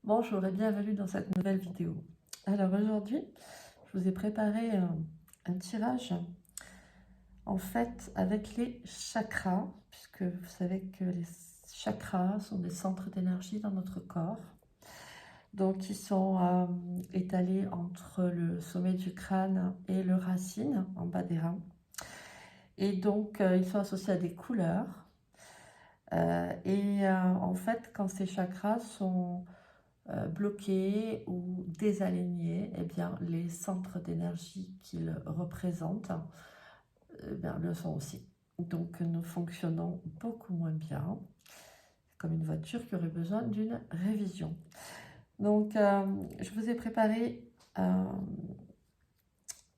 Bonjour et bienvenue dans cette nouvelle vidéo. Alors aujourd'hui, je vous ai préparé un tirage en fait avec les chakras, puisque vous savez que les chakras sont des centres d'énergie dans notre corps. Donc ils sont étalés entre le sommet du crâne et le racine, en bas des reins. Et donc ils sont associés à des couleurs. En fait, quand ces chakras sont bloqués ou désalignés, eh bien, les centres d'énergie qu'ils représentent le sont aussi. Donc nous fonctionnons beaucoup moins bien, comme une voiture qui aurait besoin d'une révision. Donc je vous ai préparé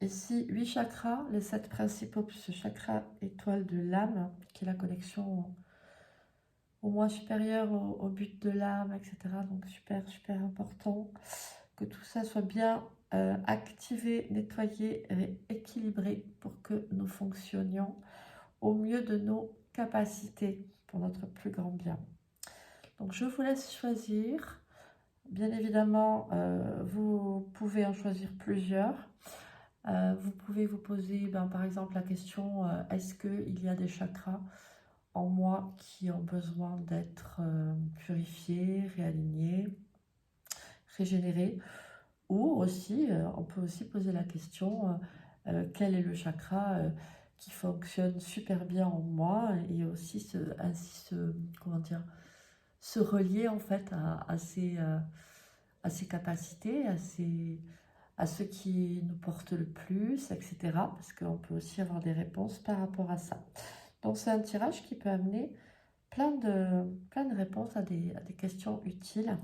ici 8 chakras, les 7 principaux, plus ce chakra étoile de l'âme, qui est la connexion au moi supérieur, au but de l'âme, etc. Donc super important que tout ça soit bien activé, nettoyé et équilibré pour que nous fonctionnions au mieux de nos capacités pour notre plus grand bien. Donc je vous laisse choisir. Bien évidemment, vous pouvez en choisir plusieurs. Vous pouvez vous poser par exemple la question, est-ce qu'il y a des chakras en moi qui ont besoin d'être purifiés, réalignés, régénérés? Ou aussi, on peut aussi poser la question, quel est le chakra qui fonctionne super bien en moi et aussi se relier en fait à ses capacités, à ce qui nous porte le plus, etc. Parce qu'on peut aussi avoir des réponses par rapport à ça. Donc c'est un tirage qui peut amener plein de réponses à des questions utiles.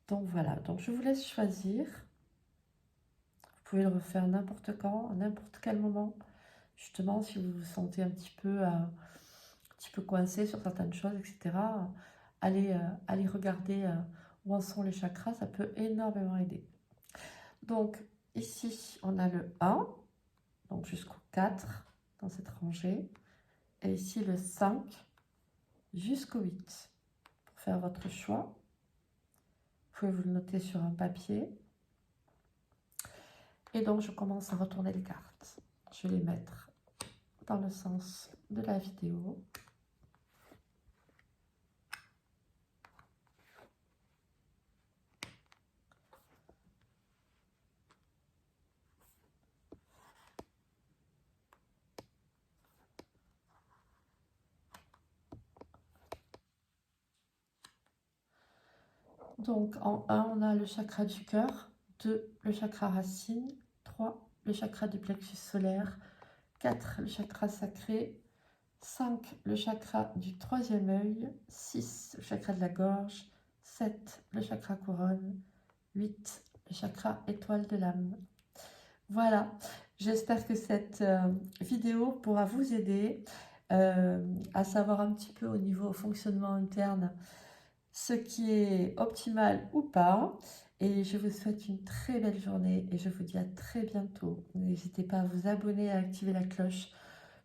Donc voilà, donc je vous laisse choisir. Vous pouvez le refaire n'importe quand, à n'importe quel moment. Justement, si vous vous sentez un petit peu coincé sur certaines choses, etc., allez regarder où en sont les chakras, ça peut énormément aider. Donc ici, on a le 1, donc jusqu'au 4 dans cette rangée, et ici le 5 jusqu'au 8. Pour faire votre choix, vous pouvez vous le noter sur un papier. Et donc, je commence à retourner les cartes. Je vais les mettre dans le sens de la vidéo. Donc, en 1, on a le chakra du cœur, 2, le chakra racine, 3, le chakra du plexus solaire, 4, le chakra sacré, 5, le chakra du troisième œil, 6, le chakra de la gorge, 7, le chakra couronne, 8, le chakra étoile de l'âme. Voilà, j'espère que cette vidéo pourra vous aider à savoir un petit peu au niveau fonctionnement interne ce qui est optimal ou pas. Et je vous souhaite une très belle journée et je vous dis à très bientôt. N'hésitez pas à vous abonner et à activer la cloche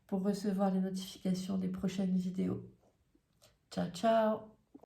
pour recevoir les notifications des prochaines vidéos. Ciao, ciao!